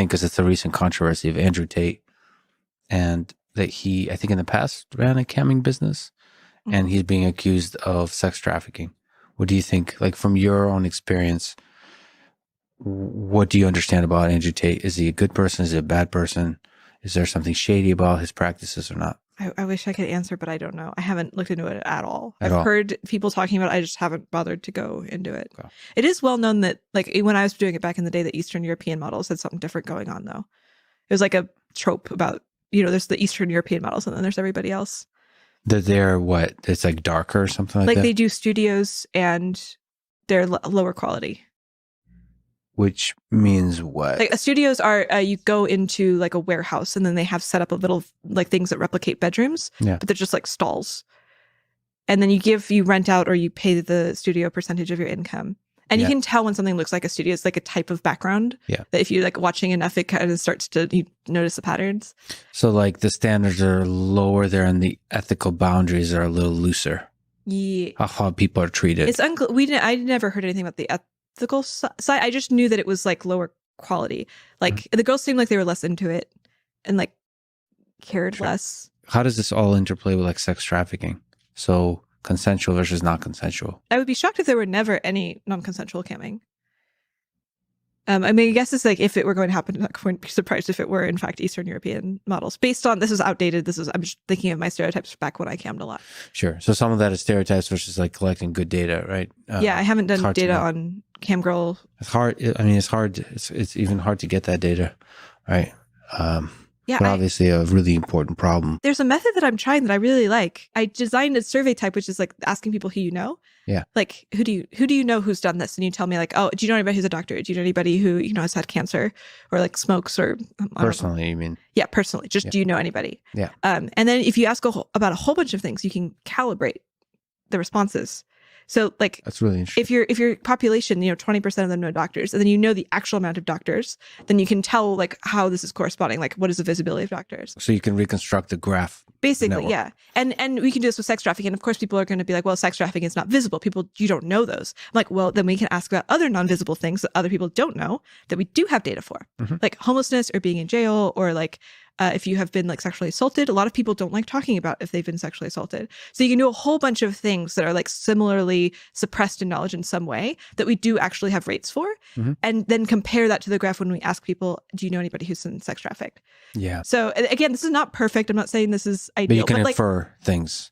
interesting because it's a recent controversy of Andrew Tate, and that he, I think in the past, ran a camming business, and he's being accused of sex trafficking. What do you think? Like, from your own experience, what do you understand about Andrew Tate? Is he a good person? Is he a bad person? Is there something shady about his practices or not? I wish I could answer, but I don't know. I haven't looked into it at all. At I've all. heard people talking about it. I just haven't bothered to go into it. Okay. It is well known that, like, when I was doing it back in the day, the Eastern European models had something different going on, though. It was like a trope about, there's the Eastern European models and then there's everybody else. They're what? It's like darker or something like that? Like, they do studios and they're lower quality. Which means what? Like, studios are, you go into like a warehouse and then they have set up a little like things that replicate bedrooms, but they're just like stalls. And then you rent out or you pay the studio percentage of your income. And you can tell when something looks like a studio. It's like a type of background that if you're like watching enough, it kind of starts to, you notice the patterns. So like the standards are lower there and the ethical boundaries are a little looser. Yeah. How people are treated. It's I never heard anything about the ethical side. I just knew that it was like lower quality. Like the girls seemed like they were less into it and like cared less. How does this all interplay with like sex trafficking? So consensual versus not consensual. I would be shocked if there were never any non-consensual camming. I mean, I guess it's like if it were going to happen, I wouldn't be surprised if it were in fact Eastern European models. Based on this is outdated. I'm just thinking of my stereotypes back when I cammed a lot. Sure. So some of that is stereotypes versus like collecting good data, right? Yeah, I haven't done data on cam girl. It's hard. I mean, it's hard. It's even hard to get that data, right? Yeah, but obviously a really important problem. There's a method that I'm trying that I really like. I designed a survey type, which is like asking people who you know. Yeah. Like, who do you know who's done this? And you tell me like, oh, do you know anybody who's a doctor? Do you know anybody who, has had cancer or like smokes or personally, you mean? Yeah, personally. Just do you know anybody? Yeah. And then if you ask about a whole bunch of things, you can calibrate the responses. So like, that's really interesting. If your population, 20% of them know doctors, and then you know the actual amount of doctors, then you can tell like how this is corresponding. Like, what is the visibility of doctors? So you can reconstruct the graph. Basically, network. yeah. And we can do this with sex trafficking. And of course, people are going to be like, well, sex trafficking is not visible. You don't know those. I'm like, well, then we can ask about other non-visible things that other people don't know that we do have data for, like homelessness or being in jail or like, if you have been like sexually assaulted. A lot of people don't like talking about if they've been sexually assaulted. So you can do a whole bunch of things that are like similarly suppressed in knowledge in some way that we do actually have rates for. And then compare that to the graph when we ask people, do you know anybody who's been sex trafficked? Yeah. So again, this is not perfect. I'm not saying this is ideal. But you can infer things.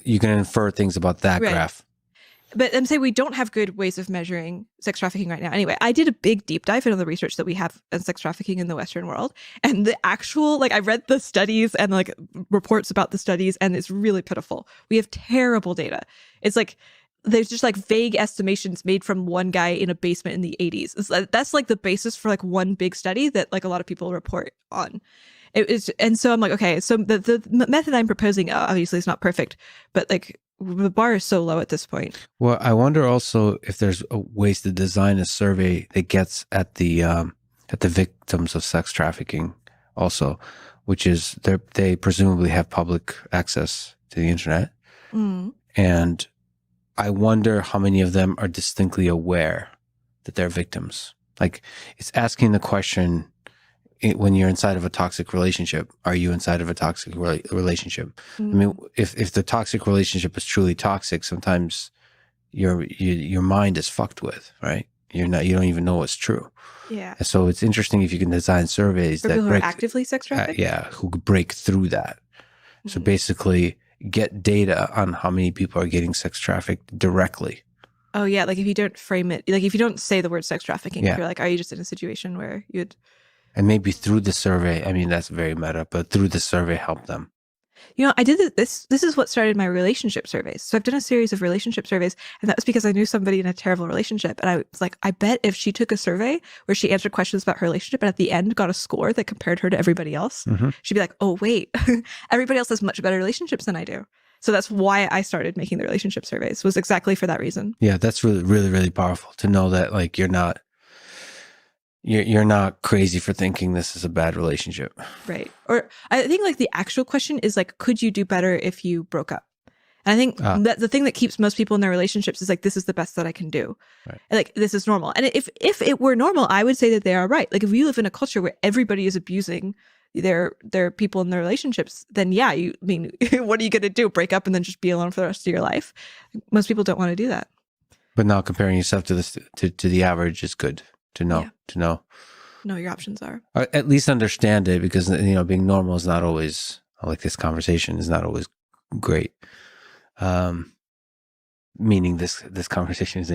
You can infer things about that graph. But I'm saying we don't have good ways of measuring sex trafficking right now. Anyway, I did a big deep dive into the research that we have on sex trafficking in the Western world. And the actual, like I read the studies and like reports about the studies, and it's really pitiful. We have terrible data. It's like, there's just like vague estimations made from one guy in a basement in the 80s. That's like the basis for like one big study that like a lot of people report on. And so I'm like, okay, so the method I'm proposing obviously is not perfect, but like the bar is so low at this point. Well, I wonder also if there's ways to design a survey that gets at the victims of sex trafficking also, which is they presumably have public access to the internet. And I wonder how many of them are distinctly aware that they're victims. Like, it's asking the question, when you're inside of a toxic relationship, are you inside of a toxic relationship? I mean, if the toxic relationship is truly toxic, sometimes your mind is fucked with, right? You don't even know what's true. Yeah. And so it's interesting if you can design surveys for people who are actively sex trafficked. Who break through that. So basically, get data on how many people are getting sex trafficked directly. Oh yeah, like if you don't frame it, like if you don't say the word sex trafficking, if you're like, are you just in a situation where you'd... And maybe through the survey, I mean, that's very meta, but through the survey, help them. I did this is what started my relationship surveys. So I've done a series of relationship surveys, and that was because I knew somebody in a terrible relationship. And I was like, I bet if she took a survey where she answered questions about her relationship and at the end got a score that compared her to everybody else, she'd be like, oh, wait, everybody else has much better relationships than I do. So that's why I started making the relationship surveys, was exactly for that reason. Yeah, that's really, really, really powerful to know that like you're not crazy for thinking this is a bad relationship. Right. Or I think like the actual question is like, could you do better if you broke up? And I think that the thing that keeps most people in their relationships is like, this is the best that I can do. Right. And like, this is normal. And if it were normal, I would say that they are right. Like if we live in a culture where everybody is abusing their people in their relationships, then yeah, what are you going to do? Break up and then just be alone for the rest of your life? Most people don't want to do that. But now comparing yourself to the average is good to know. To know your options are. Or at least understand it, because being normal is not always, like this conversation is not always great. Meaning this conversation is